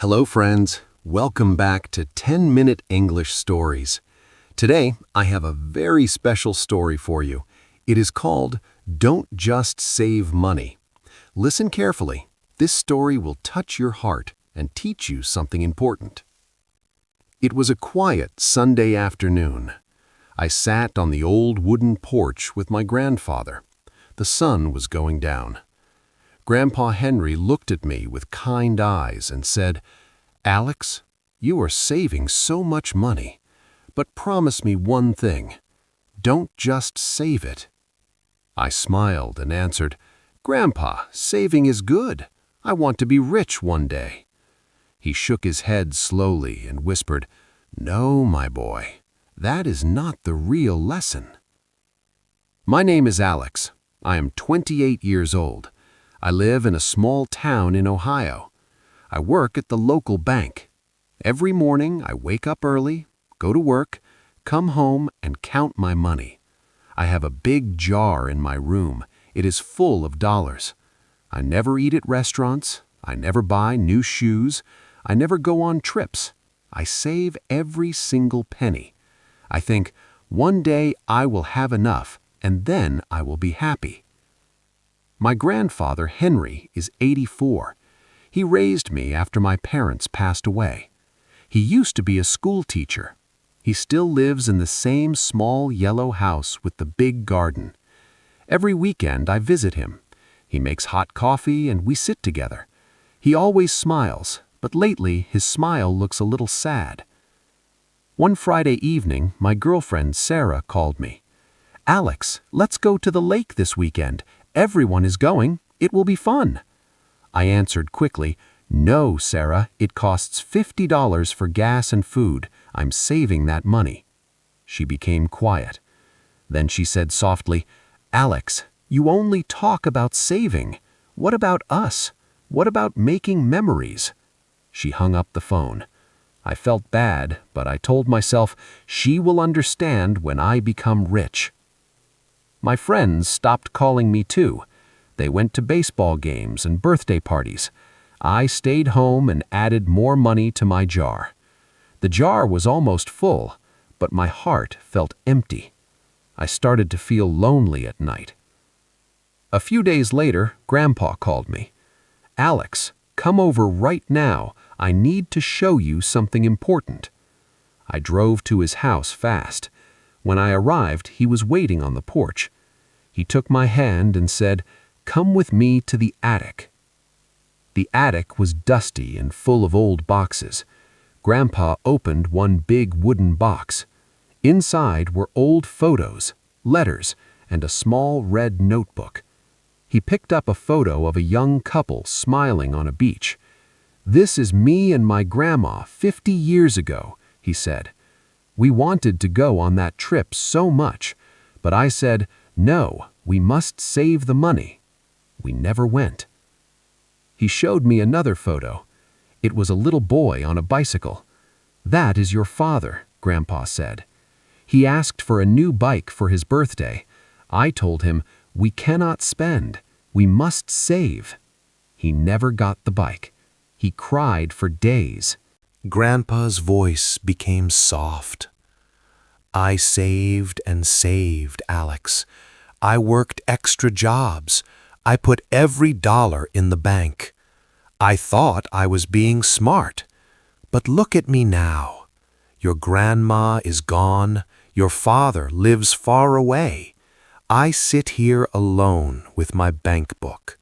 Hello friends, welcome back to 10-Minute English Stories. Today, I have a very special story for you. It is called Don't Just Save Money. Listen carefully. This story will touch your heart and teach you something important. It was a quiet Sunday afternoon. I sat on the old wooden porch with my grandfather. The sun was going down. Grandpa Henry looked at me with kind eyes and said, "Alex, you are saving so much money, but promise me one thing. Don't just save it." I smiled and answered, "Grandpa, saving is good. I want to be rich one day." He shook his head slowly and whispered, "No, my boy, that is not the real lesson." My name is Alex. I am 28 years old. I live in a small town in Ohio. I work at the local bank. Every morning I wake up early, go to work, come home and count my money. I have a big jar in my room. It is full of dollars. I never eat at restaurants. I never buy new shoes. I never go on trips. I save every single penny. I think, one day I will have enough and then I will be happy. My grandfather, Henry, is 84. He raised me after my parents passed away. He used to be a school teacher. He still lives in the same small yellow house with the big garden. Every weekend I visit him. He makes hot coffee and we sit together. He always smiles, but lately his smile looks a little sad. One Friday evening, my girlfriend Sarah called me. "Alex, let's go to the lake this weekend. Everyone is going. It will be fun." I answered quickly, "No, Sarah, it costs $50 for gas and food. I'm saving that money." She became quiet. Then she said softly, "Alex, you only talk about saving. What about us? What about making memories?" She hung up the phone. I felt bad, but I told myself she will understand when I become rich. My friends stopped calling me too. They went to baseball games and birthday parties. I stayed home and added more money to my jar. The jar was almost full, but my heart felt empty. I started to feel lonely at night. A few days later, Grandpa called me. "Alex, come over right now. I need to show you something important." I drove to his house fast. When I arrived, he was waiting on the porch. He took my hand and said, "Come with me to the attic." The attic was dusty and full of old boxes. Grandpa opened one big wooden box. Inside were old photos, letters, and a small red notebook. He picked up a photo of a young couple smiling on a beach. "This is me and my grandma 50 years ago," he said. "We wanted to go on that trip so much, but I said, 'No, we must save the money.' We never went." He showed me another photo. It was a little boy on a bicycle. "That is your father," Grandpa said. "He asked for a new bike for his birthday. I told him, 'We cannot spend. We must save.' He never got the bike. He cried for days." Grandpa's voice became soft. "I saved and saved, Alex. I worked extra jobs. I put every dollar in the bank. I thought I was being smart. But look at me now. Your grandma is gone. Your father lives far away. I sit here alone with my bank book.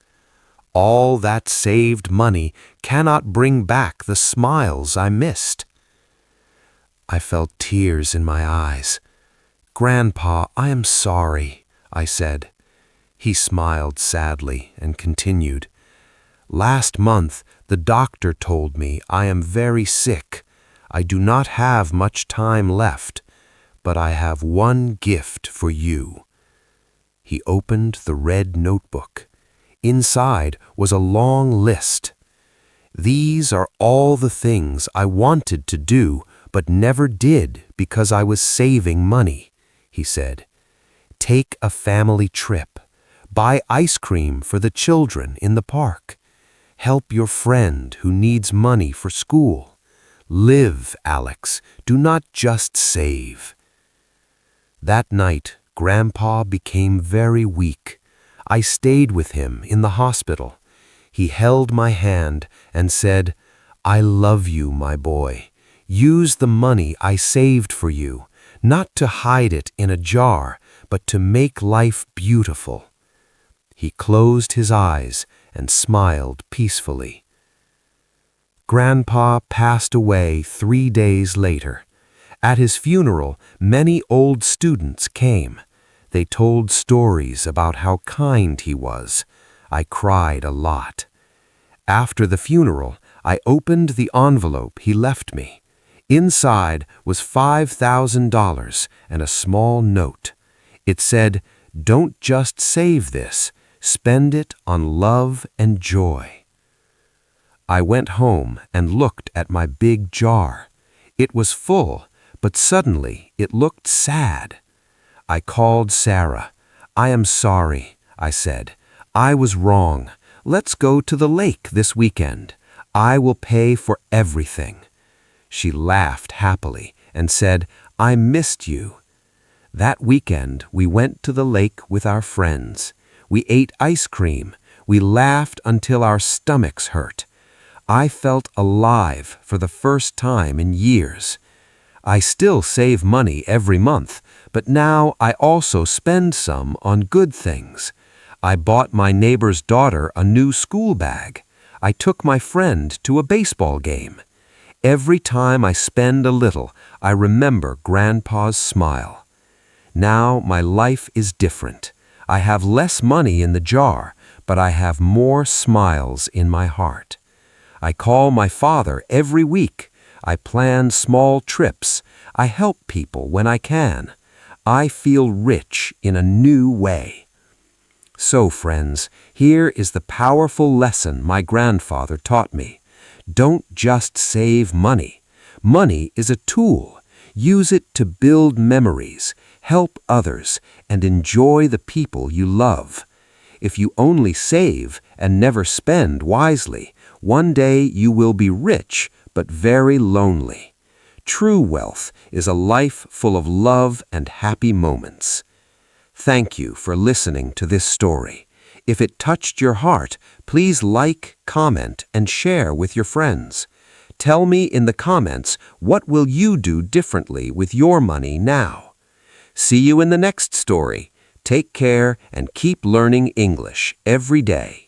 All that saved money cannot bring back the smiles I missed." I felt tears in my eyes. "Grandpa, I am sorry," I said. He smiled sadly and continued, "Last month, the doctor told me I am very sick. I do not have much time left, but I have one gift for you." He opened the red notebook. Inside was a long list. "These are all the things I wanted to do but never did because I was saving money," he said. "Take a family trip. Buy ice cream for the children in the park. Help your friend who needs money for school. Live, Alex. Do not just save. That night, Grandpa became very weak. I stayed with him in the hospital. He held my hand and said, "I love you, my boy. Use the money I saved for you, not to hide it in a jar, but to make life beautiful." He closed his eyes and smiled peacefully. Grandpa passed away 3 days later. At his funeral, many old students came. They told stories about how kind he was. I cried a lot. After the funeral, I opened the envelope he left me. Inside was $5,000 and a small note. It said, "Don't just save this, spend it on love and joy." I went home and looked at my big jar. It was full, but suddenly it looked sad. I called Sarah. "I am sorry," I said. "I was wrong. Let's go to the lake this weekend. I will pay for everything." She laughed happily and said, "I missed you." That weekend, we went to the lake with our friends. We ate ice cream. We laughed until our stomachs hurt. I felt alive for the first time in years. I still save money every month, but now I also spend some on good things. I bought my neighbor's daughter a new school bag. I took my friend to a baseball game. Every time I spend a little, I remember Grandpa's smile. Now my life is different. I have less money in the jar, but I have more smiles in my heart. I call my father every week. I plan small trips. I help people when I can. I feel rich in a new way. So, friends, here is the powerful lesson my grandfather taught me. Don't just save money. Money is a tool. Use it to build memories, help others, and enjoy the people you love. If you only save and never spend wisely, one day you will be rich, but very lonely. True wealth is a life full of love and happy moments. Thank you for listening to this story. If it touched your heart, please like, comment, and share with your friends. Tell me in the comments, what will you do differently with your money now? See you in the next story. Take care and keep learning English every day.